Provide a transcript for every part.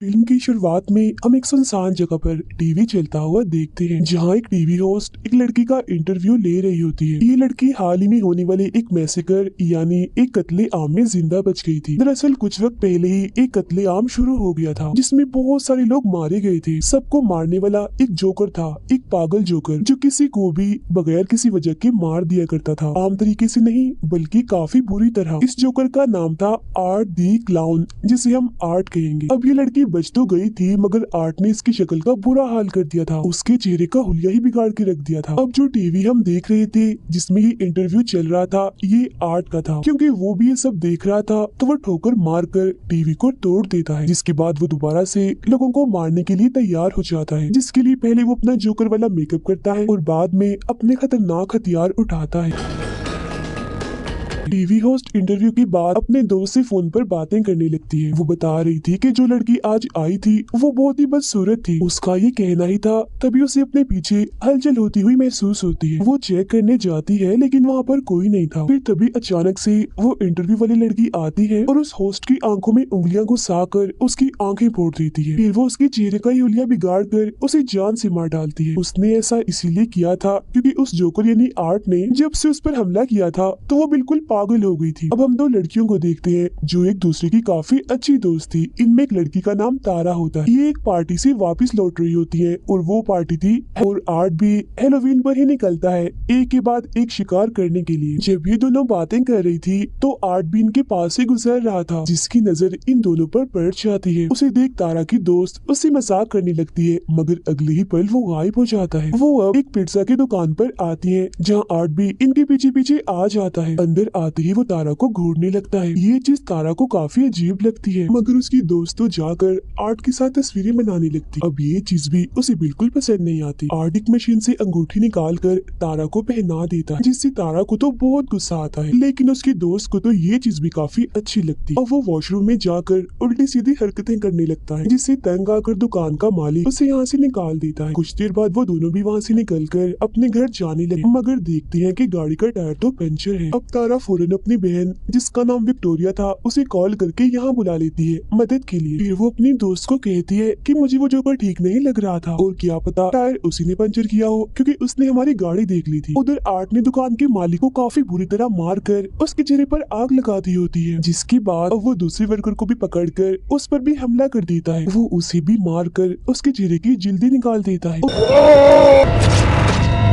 Film की शुरुआत में हम एक सुनसान जगह पर टीवी चलता हुआ देखते हैं, जहां एक टीवी होस्ट एक लड़की का इंटरव्यू ले रही होती है। ये लड़की हाल ही में होने वाले एक मैसेकर यानी एक कत्ले आम में जिंदा बच गई थी। दरअसल कुछ वक्त पहले ही एक कत्ले आम शुरू हो गया था, जिसमें बहुत सारे लोग मारे गए थे। सबको मारने वाला एक जोकर था, एक पागल जोकर जो किसी को भी बगैर किसी वजह के मार दिया करता था। आम तरीके से नहीं, बल्कि काफी बुरी तरह। इस जोकर का नाम था आर्ट दी क्लाउन, जिसे हम आर्ट कहेंगे। अब ये लड़की बच तो गई थी, मगर आर्ट ने इसकी शक्ल का बुरा हाल कर दिया था। उसके चेहरे का हुलिया ही बिगाड़ के रख दिया था। अब जो टीवी हम देख रहे थे जिसमें ये इंटरव्यू चल रहा था, ये आर्ट का था। क्योंकि वो भी ये सब देख रहा था, तो वो ठोकर मारकर टीवी को तोड़ देता है, जिसके बाद वो दोबारा से लोगों को मारने के लिए तैयार हो जाता है। जिसके लिए पहले वो अपना जोकर वाला मेकअप करता है और बाद में अपने खतरनाक हथियार उठाता है। टीवी होस्ट इंटरव्यू के बाद अपने दोस्त से फोन पर बातें करने लगती है। वो बता रही थी कि जो लड़की आज आई थी वो बहुत ही बदसूरत थी, उसका ये कहना ही था। तभी उसे अपने पीछे हलचल होती हुई महसूस होती है। वो चेक करने जाती है, लेकिन वहाँ पर कोई नहीं था। फिर तभी अचानक से वो इंटरव्यू वाली लड़की आती है और उस होस्ट की आंखों में उंगलियां घुसाकर उसकी आंखें फोड़ देती है। फिर वो उसके चेहरे का हुलिया बिगाड़ कर उसे जान से मार डालती है। उसने ऐसा इसीलिए किया था क्योंकि उस जोकर यानी आर्ट ने जब से उस पर हमला किया था तो वो बिल्कुल पागल हो गई थी। अब हम दो लड़कियों को देखते हैं जो एक दूसरे की काफी अच्छी दोस्त थी। इनमें एक लड़की का नाम तारा होता है। ये एक पार्टी से वापस लौट रही होती है और वो पार्टी थी और आर्ट भी हेलोवीन पर ही निकलता है एक के बाद एक शिकार करने के लिए। जब ये दोनों बातें कर रही थी तो आर्ट भी इनके पास से गुजर रहा था, जिसकी नजर इन दोनों पर पड़ जाती है। उसे देख तारा की दोस्त उससे मजाक करने लगती है, मगर अगले ही पल वो गायब हो जाता है। वो अब एक पिज्जा की दुकान पर आती है, जहाँ आर्ट भी इनके पीछे पीछे आ जाता है। अंदर आते ही वो तारा को घूरने लगता है। ये चीज तारा को काफी अजीब लगती है, मगर उसकी दोस्त तो जाकर आर्ट के साथ तस्वीरें बनाने लगती। अब ये चीज भी उसे बिल्कुल पसंद नहीं आती। आर्ट एक मशीन से अंगूठी निकाल कर तारा को पहना देता है, जिससे तारा को तो बहुत गुस्सा आता है, लेकिन उसकी दोस्त को तो ये चीज भी काफी अच्छी लगती है। अब वो वॉशरूम में जाकर उल्टी सीधी हरकतें करने लगता है, जिससे तंग आकर दुकान का मालिक उसे यहाँ से निकाल देता है। कुछ देर बाद वो दोनों भी वहाँ से निकल कर अपने घर जाने लगे, मगर देखते हैं कि गाड़ी का टायर तो पंचर है। अब तारा फौरन अपनी बहन जिसका नाम विक्टोरिया था उसे कॉल करके यहाँ बुला लेती है मदद के लिए। फिर वो अपनी दोस्त को कहती है कि मुझे वो जोकर ठीक नहीं लग रहा था और क्या पता टायर उसी ने पंचर किया हो, क्योंकि उसने हमारी गाड़ी देख ली थी। उधर आर्ट ने दुकान के मालिक को काफी बुरी तरह मार कर उसके चेहरे पर आग लगा दी होती है, जिसके बाद वो दूसरे वर्कर को भी पकड़ कर उस पर भी हमला कर देता है। वो उसे भी मार कर उसके चेहरे की जल्दी निकाल देता है।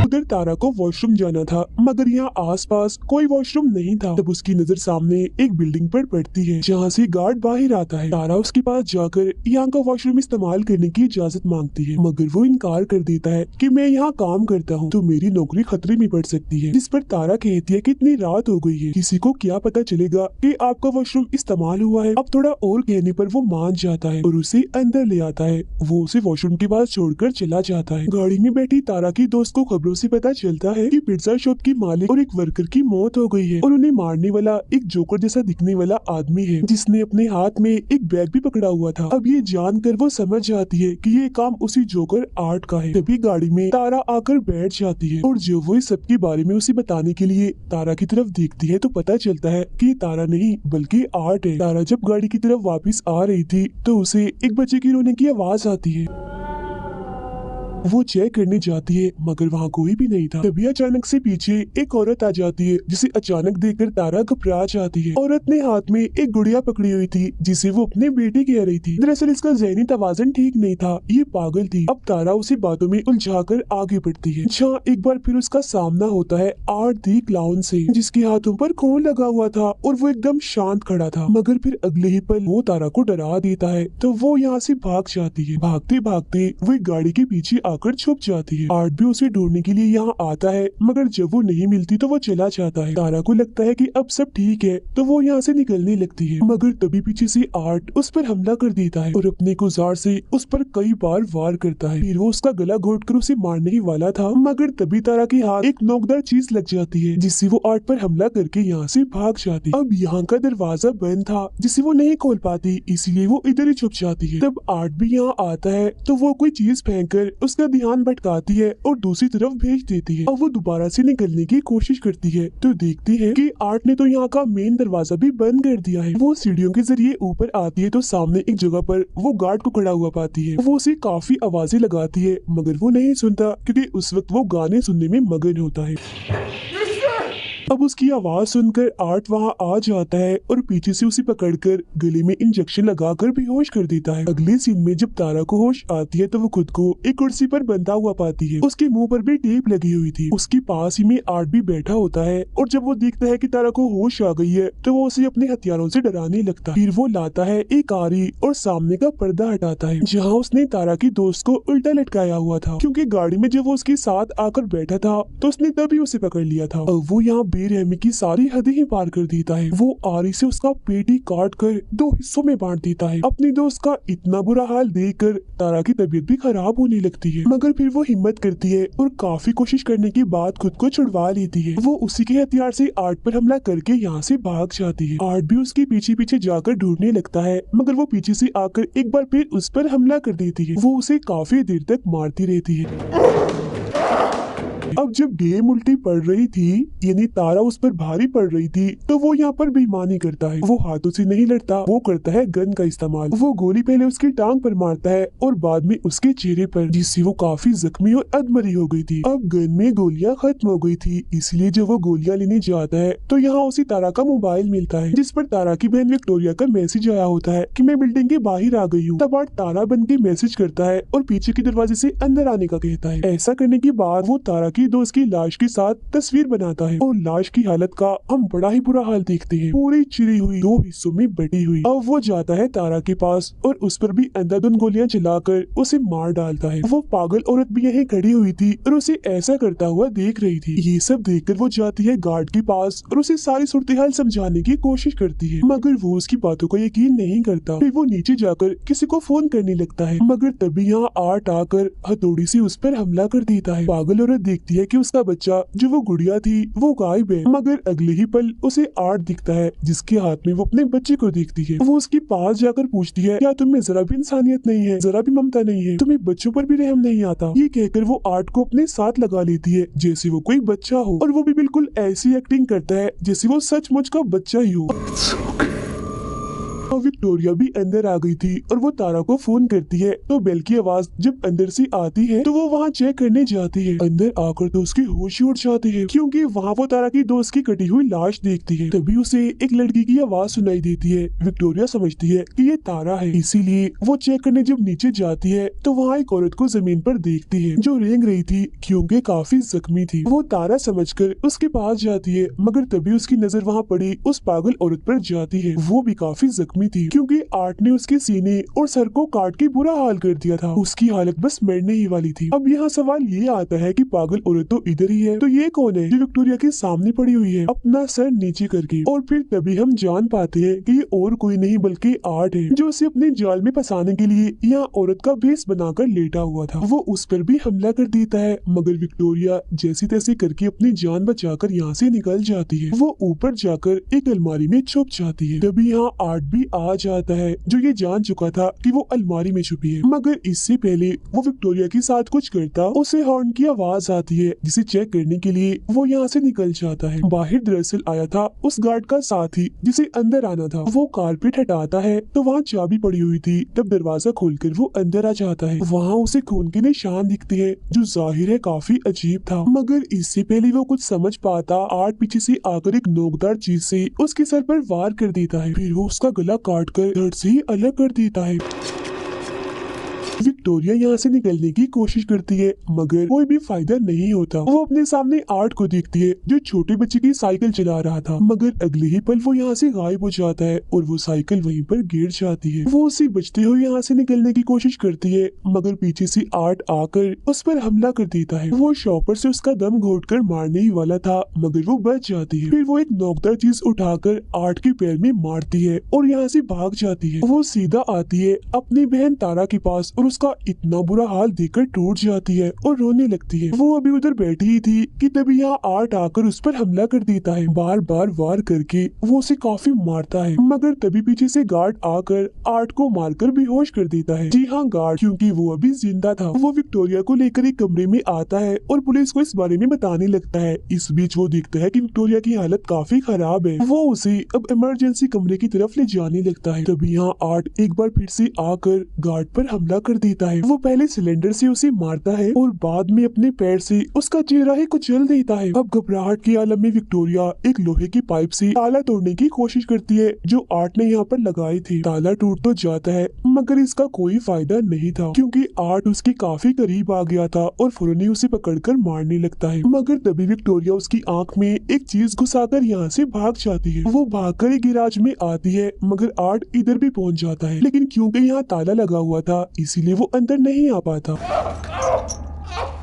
उधर तारा को वॉशरूम जाना था, मगर यहाँ आसपास कोई वॉशरूम नहीं था। तब उसकी नजर सामने एक बिल्डिंग पर पड़ती है, जहाँ से गार्ड बाहर आता है। तारा उसके पास जाकर यहाँ का वॉशरूम इस्तेमाल करने की इजाजत मांगती है, मगर वो इनकार कर देता है कि मैं यहाँ काम करता हूँ तो मेरी नौकरी खतरे में पड़ सकती है। जिस पर तारा कहती है कि इतनी रात हो गई है, किसी को क्या पता चलेगा कि आपका वॉशरूम इस्तेमाल हुआ है। अब थोड़ा और कहने पर वो मान जाता है और उसे अंदर ले आता है। वो उसे वॉशरूम के पास छोड़कर चला जाता है। गाड़ी में बैठी तारा की दोस्त को खबरों से पता चलता है कि पिज्जा शॉप की मालिक और एक वर्कर की मौत हो गई है और उन्हें मारने वाला एक जोकर जैसा दिखने वाला आदमी है, जिसने अपने हाथ में एक बैग भी पकड़ा हुआ था। अब ये जानकर वो समझ जाती है कि ये काम उसी जोकर आर्ट का है। तभी गाड़ी में तारा आकर बैठ जाती है और जब वो इस सब के बारे में उसे बताने के लिए तारा की तरफ देखती है तो पता चलता है कि ये तारा नहीं बल्कि आर्ट है। तारा जब गाड़ी की तरफ वापस आ रही थी तो उसे एक बच्चे की रोने की आवाज आती है। वो चेक करने जाती है, मगर वहाँ कोई भी नहीं था। तभी अचानक से पीछे एक औरत आ जाती है, जिसे अचानक देखकर तारा घबरा जाती है। औरत ने हाथ में एक गुड़िया पकड़ी हुई थी, जिसे वो अपने बेटे कह रही थी। दरअसल इसका ज़हनी तवाज़ुन ठीक नहीं था, ये पागल थी। अब तारा उसे बातों में उलझाकर आगे बढ़ती है, जहाँ एक बार फिर उसका सामना होता है आर्ट दी क्लाउन से, जिसके हाथों पर खून लगा हुआ था और वो एकदम शांत खड़ा था। मगर फिर अगले ही पल वो तारा को डरा देता है, तो वो यहाँ से भाग जाती है। भागते भागते वो एक गाड़ी के पीछे आकर छुप जाती है। आर्ट भी उसे ढूंढने के लिए यहाँ आता है, मगर जब वो नहीं मिलती तो वो चला जाता है। तारा को लगता है कि अब सब ठीक है, तो वो यहाँ से निकलने लगती है, मगर तभी पीछे से आर्ट उस पर हमला कर देता है और अपने औजार से उस पर कई बार वार करता है। फिर वो उसका गला घोटकर उसे मारने ही वाला था, मगर तभी तारा के हाथ एक नोकदार चीज लग जाती है, जिससे वो आर्ट पर हमला करके यहाँ से भाग जाती है। अब यहाँ का दरवाजा बंद था, जिसे वो नहीं खोल पाती, इसलिए वो इधर ही छुप जाती है। तब आर्ट भी यहाँ आता है तो वो कोई चीज फेंक कर उसके उसका ध्यान भटकाती है और दूसरी तरफ भेज देती है। अब वो दोबारा से निकलने की कोशिश करती है तो देखती है कि आर्ट ने तो यहाँ का मेन दरवाजा भी बंद कर दिया है। वो सीढ़ियों के जरिए ऊपर आती है तो सामने एक जगह पर वो गार्ड को खड़ा हुआ पाती है। वो उसे काफी आवाजें लगाती है मगर वो नहीं सुनता क्योंकि उस वक्त वो गाने सुनने में मगन होता है। अब उसकी आवाज सुनकर आर्ट वहाँ आ जाता है और पीछे से उसे पकड़कर गले में इंजेक्शन लगाकर बेहोश कर देता है। अगले सीन में जब तारा को होश आती है तो वो खुद को एक कुर्सी पर बंधा हुआ पाती है। उसके मुंह पर भी टेप लगी हुई थी। उसके पास ही में आर्ट भी बैठा होता है और जब वो देखता है कि तारा को होश आ गई है तो वो उसे अपने हथियारों से डराने लगता है। फिर वो लाता है एक आरी और सामने का पर्दा हटाता है जहाँ उसने तारा की दोस्त को उल्टा लटकाया हुआ था, क्योंकि गाड़ी में जब वो उसके साथ आकर बैठा था तो उसने तभी उसे पकड़ लिया था। अब वो यहाँ बेरहमी की सारी हदें ही पार कर देता है। वो आरी से उसका पेट ही काट कर 2 हिस्सों में बांट देता है। अपनी दोस्त का इतना बुरा हाल देखकर तारा की तबीयत भी खराब होने लगती है, मगर फिर वो हिम्मत करती है और काफी कोशिश करने के बाद खुद को छुड़वा लेती है। वो उसी के हथियार से आर्ट पर हमला करके यहाँ से भाग जाती है। आर्ट भी उसके पीछे पीछे जाकर ढूंढने लगता है मगर वो पीछे से आकर एक बार फिर उस पर हमला कर देती है। वो उसे काफी देर तक मारती रहती है। अब जब गेम उल्टी पड़ रही थी यानी तारा उस पर भारी पड़ रही थी तो वो यहाँ पर बेईमानी करता है। वो हाथों से नहीं लड़ता, वो करता है गन का इस्तेमाल। वो गोली पहले उसकी टांग पर मारता है और बाद में उसके चेहरे पर, जिससे वो काफी जख्मी और अधमरी हो गई थी। अब गन में गोलियां खत्म हो गई थी, इसलिए जब वो गोलियां लेने जाता है तो यहाँ उसे तारा का मोबाइल मिलता है जिस पर तारा की बहन विक्टोरिया का मैसेज आया होता है कि मैं बिल्डिंग के बाहर आ गई हूँ। तब आर्ट तारा बन के मैसेज करता है और पीछे के दरवाजे से अंदर आने का कहता है। ऐसा करने के बाद वो तारा की दोस्त की लाश के साथ तस्वीर बनाता है और लाश की हालत का हम बड़ा ही बुरा हाल देखते हैं, पूरी चिरी हुई 2 हिस्सों में बटी हुई। अब वो जाता है तारा के पास और उस पर भी अंधाधुंध गोलियां चलाकर उसे मार डालता है। वो पागल औरत भी यहीं खड़ी हुई थी और उसे ऐसा करता हुआ देख रही थी। ये सब देखकर वो जाती है गार्ड के पास और उसे सारी सूरत हाल समझाने की कोशिश करती है, मगर वो उसकी बातों को यकीन नहीं करता। फिर वो नीचे जाकर किसी को फोन करने लगता है, मगर तभी यहाँ आर्ट आकर हथौड़ी से उस पर हमला कर देता है। पागल औरत देखती है कि उसका बच्चा जो वो गुड़िया थी वो गायब है, मगर अगले ही पल उसे आर्ट दिखता है जिसके हाथ में वो अपने बच्चे को देखती है। वो उसके पास जाकर पूछती है क्या तुम्हें जरा भी इंसानियत नहीं है, जरा भी ममता नहीं है, तुम्हें बच्चों पर भी रहम नहीं आता। ये कहकर वो आर्ट को अपने साथ लगा लेती है जैसे वो कोई बच्चा हो, और वो भी बिल्कुल ऐसी एक्टिंग करता है जैसे वो सचमुच का बच्चा ही हो। विक्टोरिया भी अंदर आ गई थी और वो तारा को फोन करती है तो बेल की आवाज जब अंदर से आती है तो वो वहाँ चेक करने जाती है। अंदर आकर तो उसकी होश ही उड़ जाती है क्योंकि वहाँ वो तारा की दोस्त की कटी हुई लाश देखती है। तभी उसे एक लड़की की आवाज सुनाई देती है। विक्टोरिया समझती है कि ये तारा है, इसीलिए वो चेक करने जब नीचे जाती है तो वहाँ एक औरत को जमीन पर देखती है जो रेंग रही थी क्योंकि काफी जख्मी थी। वो तारा समझकर उसके पास जाती है, मगर तभी उसकी नजर वहाँ पड़ी उस पागल औरत पर जाती है। वो भी काफी जख्मी थी क्योंकि आर्ट ने उसके सीने और सर को काट के बुरा हाल कर दिया था। उसकी हालत बस मरने ही वाली थी। अब यहाँ सवाल ये आता है कि पागल औरत तो इधर ही है, तो ये कौन है जो विक्टोरिया के सामने पड़ी हुई है अपना सर नीचे करके। और फिर तभी हम जान पाते हैं कि ये और कोई नहीं बल्कि आर्ट है जो उसे अपने जाल में फंसाने के लिए यहाँ औरत का भेष बनाकर लेटा हुआ था। वो उस पर भी हमला कर देता है, मगर विक्टोरिया जैसे तैसे करके अपनी जान बचाकर यहाँ से निकल जाती है। वो ऊपर जाकर एक अलमारी में छुप जाती है। तभी यहाँ आर्ट भी आ जाता है जो ये जान चुका था कि वो अलमारी में छुपी है, मगर इससे पहले वो विक्टोरिया के साथ कुछ करता उसे हॉर्न की आवाज आती है जिसे चेक करने के लिए वो यहाँ से निकल जाता है। बाहर दरअसल आया था उस गार्ड का साथी जिसे अंदर आना था। वो कारपेट हटाता है तो वहाँ चाबी पड़ी हुई थी। तब दरवाजा खोलकर वो अंदर आ जाता है। वहाँ उसे खून के निशान दिखते हैं जो जाहिर है काफी अजीब था, मगर इससे पहले वो कुछ समझ पाता आर्ट पीछे से आकर एक नोकदार चीज से उसके सर पर वार कर देता है। फिर वो उसका गला काट कर धड़ से ही अलग कर देता है। विक्टोरिया यहाँ से निकलने की कोशिश करती है, मगर कोई भी फायदा नहीं होता। वो अपने सामने आर्ट को देखती है जो छोटे बच्चे की साइकिल चला रहा था, मगर अगले ही पल वो यहाँ से गायब हो जाता है और वो साइकिल वहीं पर गिर जाती है। वो उसे बचते हुए यहाँ से निकलने की कोशिश करती है, मगर पीछे से आर्ट आकर उस पर हमला कर देता है। वो शॉपर से उसका दम घोटकर मारने ही वाला था, मगर वो बच जाती है। फिर वो एक नोकदार चीज उठाकर आर्ट के पैर में मारती है और यहाँ से भाग जाती है। वो सीधा आती है अपनी बहन तारा के पास और उसका उसका इतना बुरा हाल देखकर टूट जाती है और रोने लगती है। वो अभी उधर बैठी ही थी कि तभी यहाँ आर्ट आकर उस पर हमला कर देता है। बार बार वार करके वो उसे काफी मारता है, मगर तभी पीछे से गार्ड आकर आर्ट को मारकर बेहोश कर देता है। जी हाँ, गार्ड, क्योंकि वो अभी जिंदा था। वो विक्टोरिया को लेकर एक कमरे में आता है और पुलिस को इस बारे में बताने लगता है। इस बीच वो देखता है कि विक्टोरिया की हालत काफी खराब है। वो उसे अब इमरजेंसी कमरे की तरफ ले जाने लगता है। तभी यहाँ आर्ट एक बार फिर से आकर गार्ड पर हमला कर देता है। वो पहले सिलेंडर से उसे मारता है और बाद में अपने पैर से उसका चेहरा ही कुचल देता है। अब घबराहट के आलम में विक्टोरिया एक लोहे की पाइप से ताला तोड़ने की कोशिश करती है जो आर्ट ने यहाँ पर लगाई थी। ताला टूट तो जाता है मगर इसका कोई फायदा नहीं था, क्योंकि आर्ट उसके काफी करीब आ गया था और फौरन ही उसे पकड़कर मारने लगता है। मगर तभी विक्टोरिया उसकी आंख में एक चीज घुसाकर यहाँ से भाग जाती है। वो भागकर एक गिराज में आती है, मगर आर्ट इधर भी पहुंच जाता है, लेकिन क्योंकि यहाँ ताला लगा हुआ था इसीलिए वो अंदर नहीं आ पाता।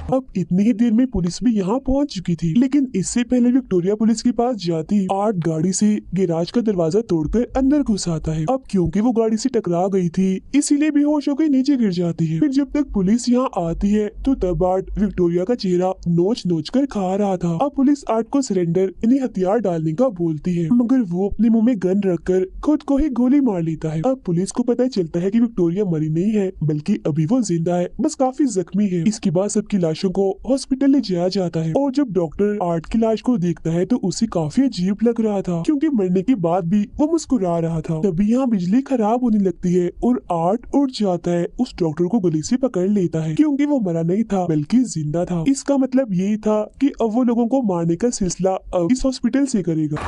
अब इतनी ही देर में पुलिस भी यहाँ पहुँच चुकी थी, लेकिन इससे पहले विक्टोरिया पुलिस के पास जाती आर्ट गाड़ी से गिराज का दरवाजा तोड़कर अंदर घुस आता है। अब क्योंकि वो गाड़ी से टकरा गई थी इसीलिए बेहोश होकर नीचे गिर जाती है। फिर जब तक पुलिस यहाँ आती है तो तब आर्ट विक्टोरिया का चेहरा नोच नोच कर खा रहा था। अब पुलिस आर्ट को सरेंडर यानी हथियार डालने का बोलती है, मगर वो अपने मुँह में गन रखकर खुद को ही गोली मार लेता है। अब पुलिस को पता चलता है कि विक्टोरिया मरी नहीं है, बल्कि अभी वो जिंदा है, बस काफी जख्मी है। इसके बाद सबकी लाशों को हॉस्पिटल ले जाया जाता है और जब डॉक्टर आर्ट की लाश को देखता है तो उसे काफी अजीब लग रहा था, क्योंकि मरने के बाद भी वो मुस्कुरा रहा था। तभी यहाँ बिजली खराब होने लगती है और आर्ट उठ जाता है, उस डॉक्टर को गले से पकड़ लेता है, क्योंकि वो मरा नहीं था बल्कि जिंदा था। इसका मतलब यही था कि अब वो लोगों को मारने का सिलसिला अब इस हॉस्पिटल से करेगा।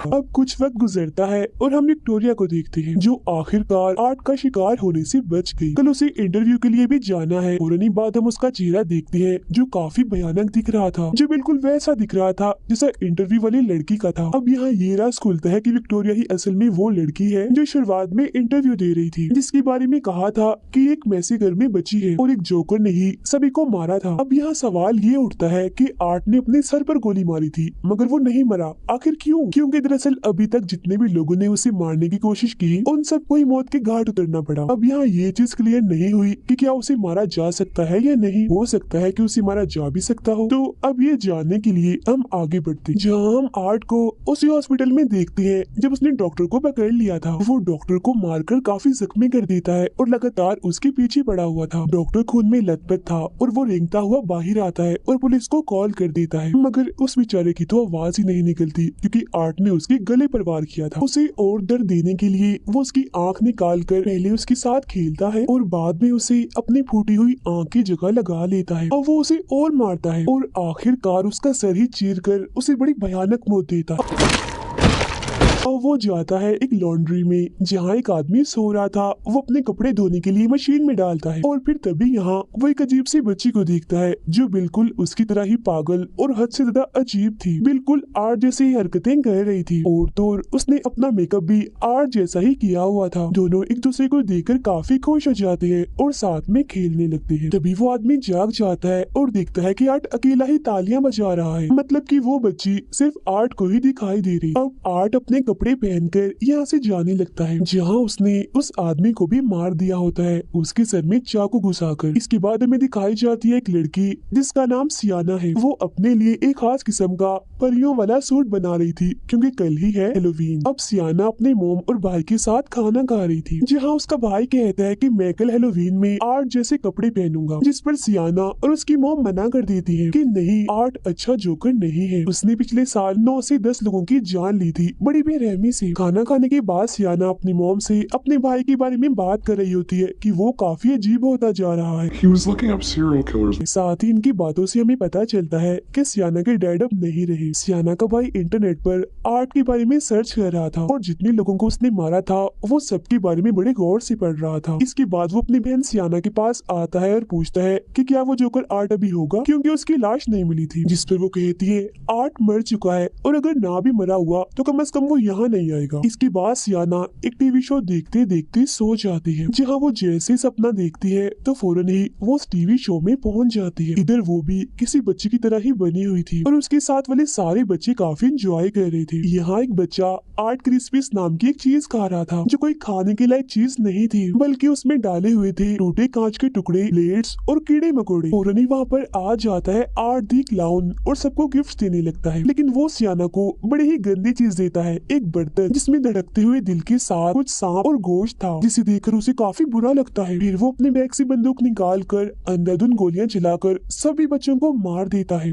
अब कुछ वक्त गुजरता है और हम विक्टोरिया को देखते हैं जो आखिरकार आर्ट का शिकार होने से बच गई। कल उसे इंटरव्यू के लिए भी जाना है। फौरन बाद हम उसका चेहरा देखते हैं जो काफी भयानक दिख रहा था, जो बिल्कुल वैसा दिख रहा था जैसा इंटरव्यू वाली लड़की का था। अब यहाँ ये राज खुलता है कि विक्टोरिया ही असल में वो लड़की है जो शुरुआत में इंटरव्यू दे रही थी, जिसके बारे में कहा था कि एक मैसी घर में बची है और एक जोकर ने ही सभी को मारा था। अब यहाँ सवाल ये उठता है कि आर्ट ने अपने सर पर गोली मारी थी मगर वो नहीं मरा, आखिर क्यों? क्योंकि दरअसल अभी तक जितने भी लोगों ने उसे मारने की कोशिश की उन सबको ही मौत के घाट उतरना पड़ा। अब यहाँ ये चीज क्लियर नहीं हुई कि क्या उसे मारा जा सकता है या नहीं। हो सकता है कि उसे मारा जा भी सकता हो। तो अब ये जानने के लिए हम आगे बढ़ते हैं, जहाँ हम आर्ट को उसी हॉस्पिटल में देखते हैं जब उसने डॉक्टर को पकड़ लिया था। वो डॉक्टर को मारकर काफी जख्मी कर देता है और लगातार उसके पीछे पड़ा हुआ था। डॉक्टर खून में लथपथ था और वो रेंगता हुआ बाहर आता है और पुलिस को कॉल कर देता है, मगर उस बेचारे की तो आवाज ही नहीं निकलती, क्योंकि आर्ट ने उसके गले पर वार किया था। उसे और दर्द देने के लिए वो उसकी आंख निकाल कर पहले उसके साथ खेलता है और बाद में उसे अपनी फूटी हुई आंख की जगह लगा लेता है और वो उसे और मारता है और आखिरकार उसका सर ही चीर कर उसे बड़ी भयानक मौत देता है। और वो जाता है एक लॉन्ड्री में जहाँ एक आदमी सो रहा था। वो अपने कपड़े धोने के लिए मशीन में डालता है और फिर तभी यहाँ वो एक अजीब सी बच्ची को देखता है जो बिल्कुल उसकी तरह ही पागल और हद से ज्यादा अजीब थी। बिल्कुल आर्ट जैसी हरकतें कर रही थी और तो उसने अपना मेकअप भी आर्ट जैसा ही किया हुआ था। दोनों एक दूसरे को देखकर काफी खुश हो जाते हैं और साथ में खेलने लगते हैं। तभी वो आदमी जाग जाता है और देखता है कि आर्ट अकेला ही तालियां बजा रहा है, मतलब कि वो बच्ची सिर्फ आर्ट को ही दिखाई दे रही। अब आर्ट अपने कपड़े पहनकर यहाँ से जाने लगता है, जहाँ उसने उस आदमी को भी मार दिया होता है उसके सर में चाकू घुसाकर। इसके बाद हमें दिखाई जाती है एक लड़की जिसका नाम सियाना है। वो अपने लिए एक खास किस्म का परियों वाला सूट बना रही थी क्योंकि कल ही है हेलोवीन। अब सियाना अपने मोम और भाई के साथ खाना खा रही थी, जहाँ उसका भाई कहता है कि मैं कल हेलोवीन में आर्ट जैसे कपड़े पहनूंगा, जिस पर सियाना और उसकी मोम मना कर देती है कि नहीं, आर्ट अच्छा जोकर नहीं है, उसने पिछले साल 9 से 10 लोगों की जान ली थी बड़ी बेरहमी से। खाना खाने के बाद सियाना अपनी मोम से अपने भाई के बारे में बात कर रही होती है कि वो काफी अजीब होता जा रहा है। He was looking up serial killers. साथ ही इनकी बातों से हमें पता चलता है कि सियाना के डैड अब नहीं रहे। सियाना का भाई इंटरनेट पर आर्ट के बारे में सर्च कर रहा था और जितने लोगों को उसने मारा था वो सबके बारे में बड़े गौर से पढ़ रहा था। इसके बाद वो अपनी बहन सियाना के पास आता है और पूछता है कि क्या वो जोकर आर्ट अभी होगा, क्योंकि उसकी लाश नहीं मिली थी, जिस पर वो कहती है आर्ट मर चुका है और अगर ना भी मरा हुआ तो कम से कम वो यहाँ यहाँ नहीं आएगा। इसके बाद सियाना एक टीवी शो देखते देखते सो जाती है। जहाँ वो जैसे सपना देखती है तो फौरन ही वो उस टीवी शो में पहुंच जाती है। इधर वो भी किसी बच्चे की तरह ही बनी हुई थी और उसके साथ वाले सारे बच्चे काफी एंजॉय कर रहे थे। यहाँ एक बच्चा आर्ट क्रिस्पीस नाम की एक चीज खा रहा था जो कोई खाने के लायक चीज नहीं थी, बल्कि उसमें डाले हुए थे टूटे कांच के टुकड़े, प्लेट्स और कीड़े मकोड़े। फौरन ही वहाँ पर आ जाता है आर्ट दी क्लाउन और सबको गिफ्ट देने लगता है। लेकिन वो सियाना को बड़ी ही गंदी चीज देता है, एक बर्तन जिसमें धड़कते हुए दिल के साथ कुछ सांप और गोश्त था, जिसे देखकर उसे काफी बुरा लगता है। फिर वो अपने बैग से बंदूक निकाल कर अंधाधुंध गोलियां चलाकर सभी बच्चों को मार देता है।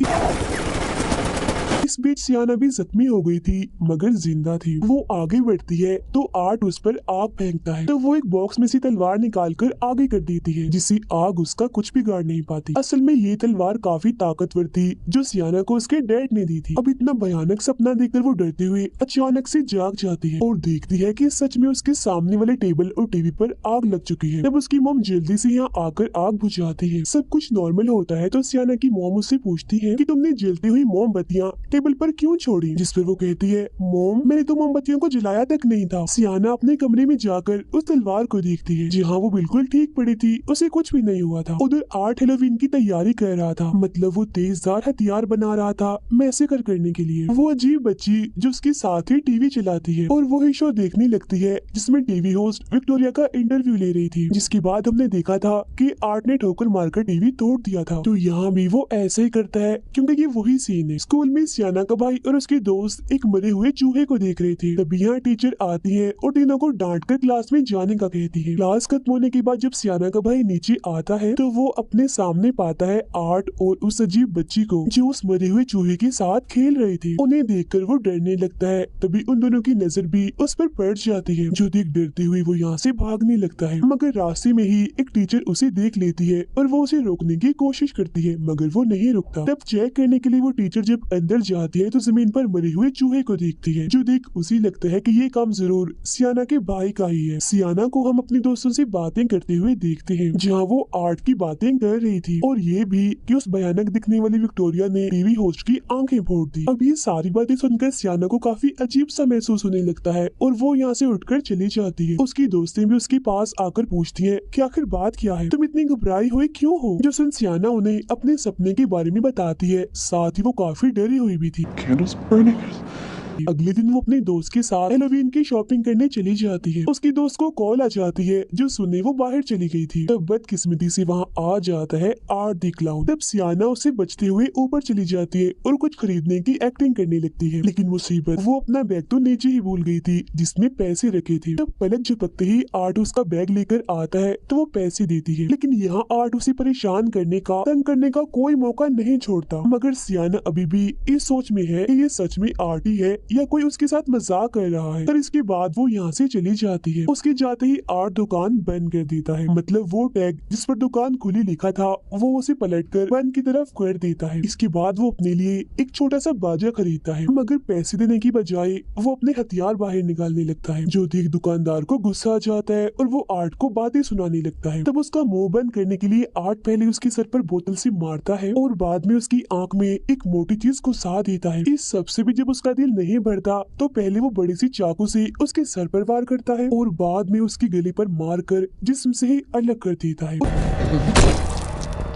इस बीच सियाना भी जख्मी हो गई थी मगर जिंदा थी। वो आगे बढ़ती है तो आर्ट उस पर आग फेंकता है, तो वो एक बॉक्स में से तलवार निकालकर आगे कर देती है, जिससे आग उसका कुछ भी गाड़ नहीं पाती। असल में ये तलवार काफी ताकतवर थी जो सियाना को उसके डैड ने दी थी। अब इतना भयानक सपना देखकर वो डरते हुए अचानक से जाग जाती है और देखती है कि सच में उसके सामने वाले टेबल और टीवी पर आग लग चुकी है। तब उसकी मॉम जल्दी से यहाँ आकर आग बुझाती है। सब कुछ नॉर्मल होता है तो सियाना की मॉम उससे पूछती है कि तुमने जलती हुई मोमबत्तियां टेबल पर क्यों छोड़ी, जिस पर वो कहती है मॉम मैंने तो मोमबत्तियों को जलाया तक नहीं था। सियाना अपने कमरे में जाकर उस तलवार को देखती है, जहाँ वो बिल्कुल ठीक पड़ी थी, उसे कुछ भी नहीं हुआ था। उधर आर्ट हेलोवीन की तैयारी कर रहा था, मतलब वो तेजधार हथियार बना रहा था मैसेकर करने के लिए। वो अजीब बच्ची जो उसके साथ ही टीवी चलाती है और वही शो देखने लगती है जिसमें टीवी होस्ट विक्टोरिया का इंटरव्यू ले रही थी। जिसके बाद हमने देखा था कि आर्ट ने ठोकर मारकर टीवी तोड़ दिया था। तो यहाँ भी वो ऐसे ही करता है क्योंकि ये वही सीन है। स्कूल में सियाना का भाई और उसके दोस्त एक मरे हुए चूहे को देख रहे थे। तभी यहाँ टीचर आती है और तीनों को डांट कर क्लास में जाने का कहती है। क्लास खत्म होने के बाद जब सियाना का भाई नीचे आता है तो वो अपने सामने पाता है आर्ट और उस अजीब बच्ची को जो उस मरे हुए चूहे के साथ खेल रही थी। उन्हें देखकर वो डरने लगता है। तभी उन दोनों की नजर भी उस पर पड़ जाती है जो देख डरती हुई वो यहाँ से भागने लगता है, मगर रास्ते में ही एक टीचर उसे देख लेती है और वो उसे रोकने की कोशिश करती है मगर वो नहीं रुकता। तब चेक करने के लिए वो टीचर जब अंदर जाती है तो जमीन पर मरे हुए चूहे को देखती है जो देख उसे लगता है कि ये काम जरूर सियाना के भाई का ही है। सियाना को हम अपने दोस्तों से बातें करते हुए देखते हैं जहाँ वो आर्ट की बातें कर रही थी और ये भी कि उस भयानक दिखने वाली विक्टोरिया ने टीवी होस्ट की आंखें फोड़ दी। अब ये सारी बातें सुनकर सियाना को काफी अजीब सा महसूस होने लगता है और वो यहाँ से उठकर चली जाती है। उसकी दोस्तें भी उसके पास आकर पूछती हैं कि आखिर बात क्या है, तुम इतनी घबराई हुई क्यों हो। जो सुन सियाना उन्हें अपने सपने के बारे में बताती है, साथ ही वो काफी डरी हुई भी थी। अगले दिन वो अपने दोस्त के साथ हेलोवीन की शॉपिंग करने चली जाती है। उसकी दोस्त को कॉल आ जाती है जो सुनने वो बाहर चली गई थी। तब बदकिस्मती से वहाँ आ जाता है आर्ट दी क्लाउन। तब सियाना उसे बचते हुए ऊपर चली जाती है और कुछ खरीदने की एक्टिंग करने लगती है, लेकिन मुसीबत वो अपना बैग तो नीचे ही भूल गई थी जिसमें पैसे रखे थे। तब पलक झपकते ही आर्ट उसका बैग लेकर आता है तो वो पैसे देती है, लेकिन यहाँ आर्ट उसे परेशान करने का, तंग करने का कोई मौका नहीं छोड़ता। मगर सियाना अभी भी इस सोच में है कि ये सच में आर्ट ही है या कोई उसके साथ मजाक कर रहा है। पर इसके बाद वो यहाँ से चली जाती है। उसके जाते ही आर्ट दुकान बंद कर देता है, मतलब वो टैग जिस पर दुकान खुली लिखा था वो उसे पलटकर बंद की तरफ कर देता है। इसके बाद वो अपने लिए एक छोटा सा बाजा खरीदता है, मगर पैसे देने की बजाय वो अपने हथियार बाहर निकालने लगता है जो देख दुकानदार को गुस्सा आ जाता है और वो आर्ट को बातें सुनाने लगता है। तब उसका मुंह बंद करने के लिए आर्ट पहले उसके सर पर बोतल से मारता है और बाद में उसकी आंख में एक मोटी चीज घुसा देता है। इस सबसे भी जब उसका दिल नहीं भरता तो पहले वो बड़ी सी चाकू से उसके सर पर वार करता है और बाद में उसकी गले पर मारकर जिस्म से ही अलग कर देता है।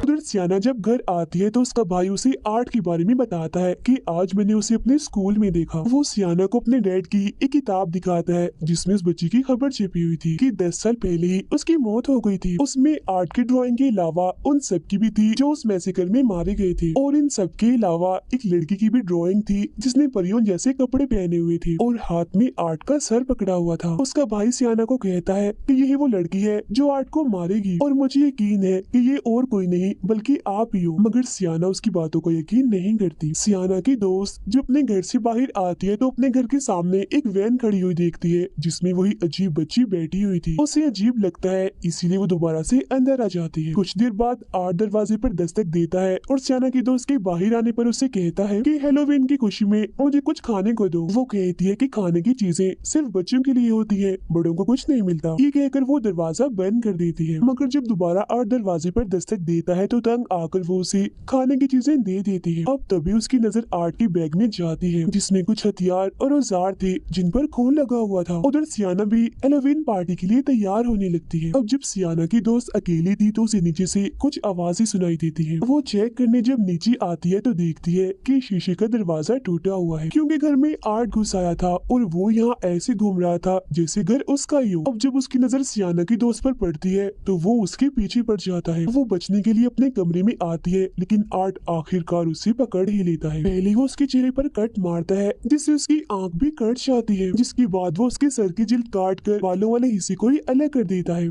उधर सियाना जब घर आती है तो उसका भाई उसे आर्ट के बारे में बताता है कि आज मैंने उसे अपने स्कूल में देखा। वो सियाना को अपने डैड की एक किताब दिखाता है जिसमें उस बच्ची की खबर छिपी हुई थी कि 10 साल पहले ही उसकी मौत हो गई थी। उसमें आर्ट की ड्राइंग के अलावा उन सब की भी थी जो उस मैसेकर में मारे गए थे, और इन सब के अलावा एक लड़की की भी ड्राइंग थी जिसने परियों जैसे कपड़े पहने हुए थे और हाथ में आर्ट का सर पकड़ा हुआ था। उसका भाई सियाना को कहता है कि यही वो लड़की है जो आर्ट को मारेगी और मुझे यकीन है कि ये और कोई नहीं बल्कि आप ही हो। मगर सियाना उसकी बातों को यकीन नहीं करती। सियाना की दोस्त जब अपने घर से बाहर आती है तो अपने घर के सामने एक वैन खड़ी हुई देखती है जिसमें वही अजीब बच्ची बैठी हुई थी। उसे अजीब लगता है इसीलिए वो दोबारा से अंदर आ जाती है। कुछ देर बाद आर्ट दरवाजे पर दस्तक देता है और सियाना की दोस्त के बाहर आने पर उसे कहता है कि हेलोवीन की खुशी में मुझे कुछ खाने को दो। वो कहती है कि खाने की चीजें सिर्फ बच्चों के लिए होती है, बड़ों को कुछ नहीं मिलता। ये कहकर वो दरवाजा बंद कर देती है। मगर जब दोबारा आर्ट दरवाजे पर दस्तक देता है तो तंग आकर वो उसे खाने की चीजें दे देती है। अब तभी उसकी नजर आर्ट के बैग में जाती है जिसमें कुछ हथियार और औजार थे जिन पर खून लगा हुआ था। उधर सियाना भी हैलोवीन पार्टी के लिए तैयार होने लगती है। अब जब सियाना की दोस्त अकेली थी तो उसे नीचे से कुछ आवाजें सुनाई देती है। वो चेक करने जब नीचे आती है तो देखती है कि शीशे का दरवाजा टूटा हुआ है क्योंकि घर में आर्ट घुस आया था और वो यहाँ ऐसे घूम रहा था जैसे घर उसका ही हो। अब जब उसकी नजर सियाना की दोस्त पर पड़ती है तो वो उसके पीछे पड़ जाता है। वो बचने के लिए अपने कमरे में आती है लेकिन आर्ट आखिरकार उसे पकड़ ही लेता है। पहले वो उसके चेहरे पर कट मारता है जिससे उसकी आंख भी कट जाती है, जिसके बाद वो उसके सर की जिल्द काट कर बालों वाले हिस्से को ही अलग कर देता है।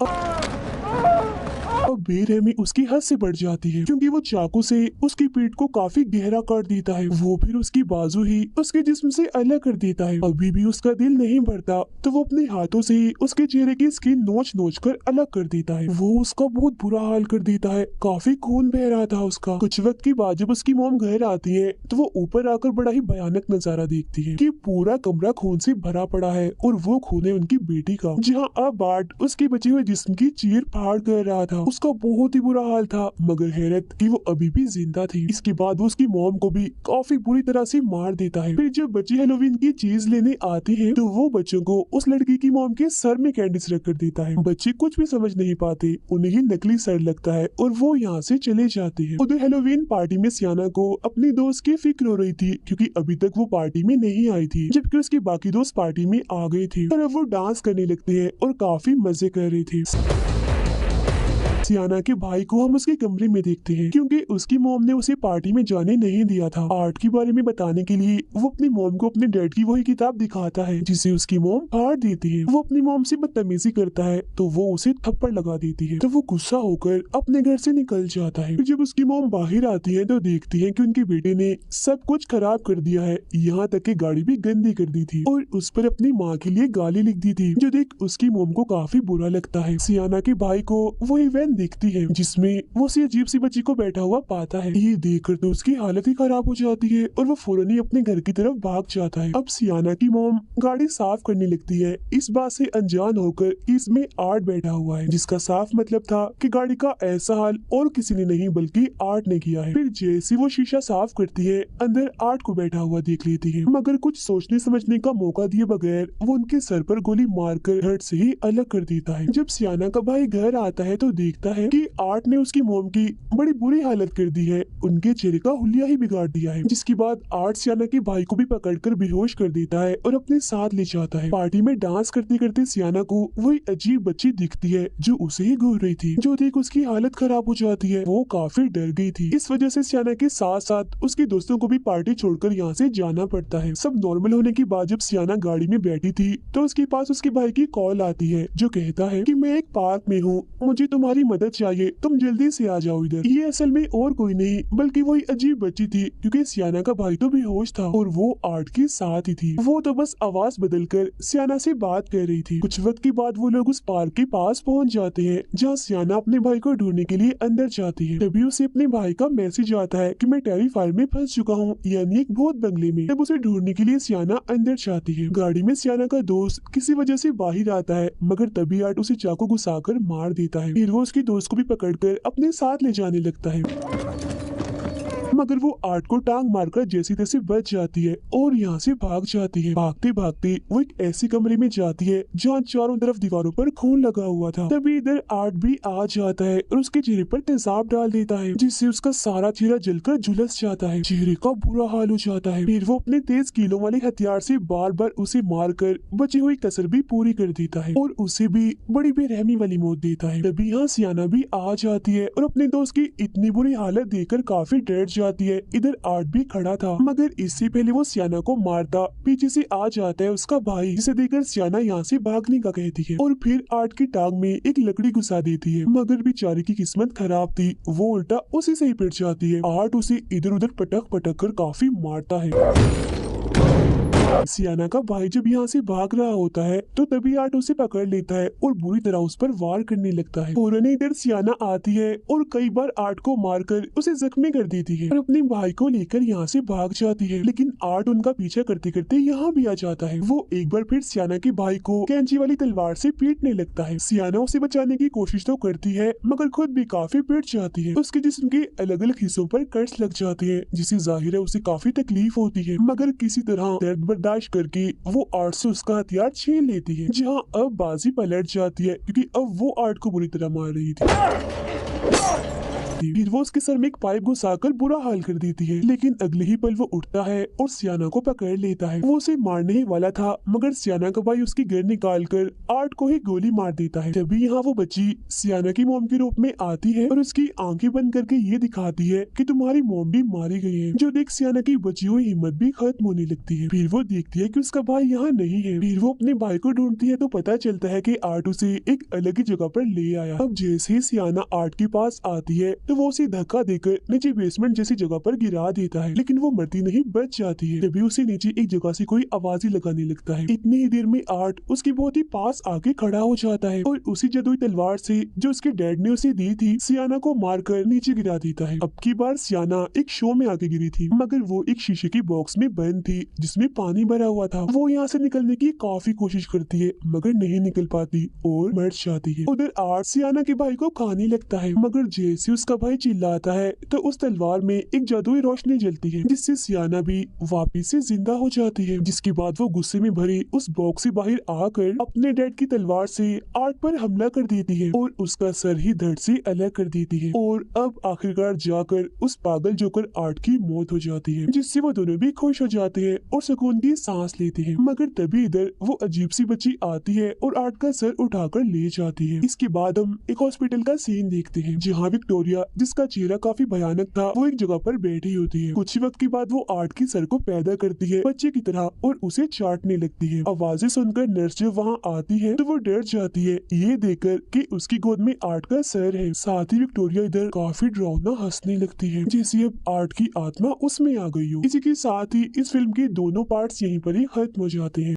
अब बेरहमी उसकी हद से बढ़ जाती है क्योंकि वो चाकू से उसकी पीठ को काफी गहरा काट देता है। वो फिर उसकी बाजू ही उसके जिस्म से अलग कर देता है। अभी भी उसका दिल नहीं भरता तो वो अपने हाथों से ही उसके चेहरे की स्किन नोच नोच कर अलग कर देता है। वो उसका बहुत बुरा हाल कर देता है, काफी खून बह रहा था उसका। कुछ वक्त के बाद जब उसकी मॉम घर आती है तो वो ऊपर आकर बड़ा ही भयानक नजारा देखती है कि पूरा कमरा खून से भरा पड़ा है और वो खून है उनकी बेटी का, जहाँ अब आर्ट उसके बचे हुए जिस्म की चीर फाड़ कर रहा था। उसका बहुत ही बुरा हाल था मगर हैरत कि वो अभी भी जिंदा थी। इसके बाद वो उसकी मॉम को भी काफी बुरी तरह से मार देता है। फिर जब बच्चे हैलोवीन की चीज लेने आते हैं तो वो बच्चों को उस लड़की की मॉम के सर में कैंडिस रख कर देता है। बच्चे कुछ भी समझ नहीं पाते, उन्हें ही नकली सर लगता है और वो यहाँ से चले जाते हैं। उधर हैलोवीन पार्टी में सियाना को अपनी दोस्त की फिक्र हो रही थी क्योंकि अभी तक वो पार्टी में नहीं आई थी, जबकि उसके बाकी दोस्त पार्टी में आ गए थे और अब वो डांस करने लगते हैं और काफी मजे कर रहे थे। सियाना के भाई को हम उसके कमरे में देखते हैं क्योंकि उसकी मॉम ने उसे पार्टी में जाने नहीं दिया था। आर्ट के बारे में बताने के लिए वो अपनी मॉम को अपने डैड की वही किताब दिखाता है जिसे उसकी मॉम फाड़ देती है। वो अपनी मॉम से बदतमीजी करता है तो वो उसे थप्पड़ लगा देती है तो वो गुस्सा होकर अपने घर से निकल जाता है। जब उसकी मॉम बाहर आती है तो देखती है कि उनके बेटे ने सब कुछ खराब कर दिया है, यहाँ तक कि गाड़ी भी गंदी कर दी थी और उस पर अपनी माँ के लिए गाली लिख दी थी, जो देख उसकी मॉम को काफी बुरा लगता है। सियाना के भाई को वही वैन दिखती है जिसमें वो उसी अजीब सी बच्ची को बैठा हुआ पाता है। ये देखकर तो उसकी हालत ही खराब हो जाती है और वो फौरन ही अपने घर की तरफ भाग जाता है। अब सियाना की मॉम गाड़ी साफ करने लगती है, इस बात से अनजान होकर कि इसमें आर्ट बैठा हुआ है, जिसका साफ मतलब था कि गाड़ी का ऐसा हाल और किसी ने नहीं बल्कि आर्ट ने किया है। फिर जैसे वो शीशा साफ करती है अंदर आर्ट को बैठा हुआ देख लेती है, मगर कुछ सोचने समझने का मौका दिए बगैर वो उनके सर पर गोली मारकर हट से ही अलग कर देता है। जब सियाना का भाई घर आता है तो देखता है कि आर्ट ने उसकी मॉम की बड़ी बुरी हालत कर दी है, उनके चेहरे का हुलिया ही बिगाड़ दिया है। जिसके बाद आर्ट सियाना के भाई को भी पकड़कर बेहोश कर देता है और अपने साथ ले जाता है। पार्टी में डांस करते करते सियाना को वही अजीब बच्ची दिखती है जो उसे ही घूर रही थी, जो देख उसकी हालत खराब हो जाती है। वो काफी डर गई थी, इस वजह से सियाना के साथ साथ उसके दोस्तों को भी पार्टी छोड़कर यहाँ से जाना पड़ता है। सब नॉर्मल होने के बाद जब सियाना गाड़ी में बैठी थी तो उसके पास उसके भाई की कॉल आती है जो कहता है कि मैं एक पार्क में हूँ, मुझे तुम्हारी मदद चाहिए, तुम जल्दी से आ जाओ इधर। ये असल में और कोई नहीं बल्कि वही अजीब बच्ची थी क्योंकि सियाना का भाई तो बेहोश था और वो आर्ट के साथ ही थी। वो तो बस आवाज बदलकर सियाना से बात कर रही थी। कुछ वक्त के बाद वो लोग उस पार्क के पास पहुंच जाते हैं जहाँ सियाना अपने भाई को ढूंढने के लिए अंदर जाती है। तभी उसे अपने भाई का मैसेज आता है कि मैं टेरिफायर में फंस चुका हूँ, यानी एक भूत बंगले में। तब उसे ढूंढने के लिए सियाना अंदर जाती है। गाड़ी में सियाना का दोस्त किसी वजह से बाहर आता है मगर तभी आर्ट उसे चाकू घुसाकर मार देता है। फिर वो उसके दोस्त को भी पकड़कर अपने साथ ले जाने लगता है मगर वो आर्ट को टांग मारकर जैसी तैसी बच जाती है और यहाँ से भाग जाती है। भागते भागते वो एक ऐसे कमरे में जाती है जहाँ चारों तरफ दीवारों पर खून लगा हुआ था। तभी इधर आर्ट भी आ जाता है और उसके चेहरे पर तेजाब डाल देता है जिससे उसका सारा चेहरा जलकर झुलस जाता है, चेहरे का बुरा हाल हो जाता है। फिर वो अपने तेज कीलों वाले हथियार से बार बार उसे मारकर बची हुई कसर भी पूरी कर देता है और उसे भी बड़ी बेरहमी वाली मौत देता है। तभी यहाँ सियाना भी आ जाती है और अपने दोस्त की इतनी बुरी हालत देखकर काफी डर जाती है। इधर आर्ट भी खड़ा था मगर इससे पहले वो सियाना को मारता पीछे से आ जाता है उसका भाई, जिसे देखकर सियाना यहाँ से भागने का कहती है और फिर आर्ट की टांग में एक लकड़ी घुसा देती है मगर बेचारे की किस्मत खराब थी, वो उल्टा उसी से ही पिट जाती है। आर्ट उसे इधर उधर पटक पटक कर काफी मारता है। सियाना का भाई जब यहाँ से भाग रहा होता है तो तभी आर्ट उसे पकड़ लेता है और बुरी तरह उस पर वार करने लगता है। फौरन इधर सियाना आती है और कई बार आर्ट को मारकर उसे जख्मी कर देती है और अपने भाई को लेकर यहाँ से भाग जाती है। लेकिन आर्ट उनका पीछा करते करते यहाँ भी आ जाता है। वो एक बार फिर सियाना के भाई को कैंची वाली तलवार से पीटने लगता है। सियाना उसे बचाने की कोशिश तो करती है मगर खुद भी काफी पीट जाती है। उसके जिस्म के अलग अलग हिस्सों पर कट्स लग जाते हैं जिससे जाहिर है उसे काफी तकलीफ होती है, मगर किसी तरह दर्द बर्दाश्त करके वो आर्ट से उसका हथियार छीन लेती है। जहाँ अब बाजी पलट जाती है क्योंकि अब वो आर्ट को बुरी तरह मार रही थी। फिर वो उसके सर में एक पाइप घुसाकर बुरा हाल कर देती है, लेकिन अगले ही पल वो उठता है और सियाना को पकड़ लेता है। वो उसे मारने ही वाला था मगर सियाना का भाई उसकी गन निकालकर आर्ट को ही गोली मार देता है। तभी यहाँ वो बच्ची सियाना की मोम के रूप में आती है और उसकी आंखें बंद करके ये दिखाती है कि तुम्हारी मोम भी मारी गई है, जो देख सियाना की बची हुई हिम्मत भी खत्म होने लगती है। फिर वो देखती है कि उसका भाई यहाँ नहीं है। फिर वो अपने भाई को ढूंढती है तो पता चलता है कि आर्ट उसे एक अलग ही जगह पर ले आया। अब जैसे ही सियाना आर्ट के पास आती है तो वो उसे धक्का देकर नीचे बेसमेंट जैसी जगह पर गिरा देता है, लेकिन वो मरती नहीं, बच जाती है। तभी उसे नीचे एक जगह से कोई आवाज ही लगाने लगता है। इतनी ही देर में आर्ट उसके बहुत ही पास आके खड़ा हो जाता है और उसी जादुई तलवार से जो उसके डैड ने उसे दी थी सियाना को मारकर नीचे गिरा देता है। अब की बार सियाना एक शो में आके गिरी थी मगर वो एक शीशे की बॉक्स में बंद थी जिसमें पानी भरा हुआ था। वो यहाँ से निकलने की काफी कोशिश करती है मगर नहीं निकल पाती और मर जाती है। उधर आर्ट सियाना के भाई को खाने लगता है मगर जैसे उसका भाई चिल्लाता है तो उस तलवार में एक जादुई रोशनी जलती है जिससे सियाना भी वापिस से जिंदा हो जाती है। जिसके बाद वो गुस्से में भरी उस बॉक्स से बाहर आकर अपने डैड की तलवार से आर्ट पर हमला कर देती है और उसका सर ही धड़ से अलग कर देती है। और अब आखिरकार जाकर उस पागल जोकर आर्ट की मौत हो जाती है, जिससे वो दोनों भी खुश हो जाते हैं और सुकून की सांस लेते हैं। मगर तभी इधर वो अजीब सी बच्ची आती है और आर्ट का सर उठाकर ले जाती है। इसके बाद हम एक हॉस्पिटल का सीन देखते हैं जहाँ विक्टोरिया, जिसका चेहरा काफी भयानक था, वो एक जगह पर बैठी होती है। कुछ ही वक्त के बाद वो आर्ट के सर को पैदा करती है बच्चे की तरह और उसे चाटने लगती है। आवाजें सुनकर नर्स जब वहाँ आती है तो वो डर जाती है ये देखकर कि उसकी गोद में आर्ट का सर है। साथ ही विक्टोरिया इधर काफी डरावना हंसने लगती है जैसे अब आर्ट की आत्मा उसमें आ गई हो। इसी के साथ ही इस फिल्म के दोनों पार्ट्स यहीं पर ही खत्म हो जाते हैं।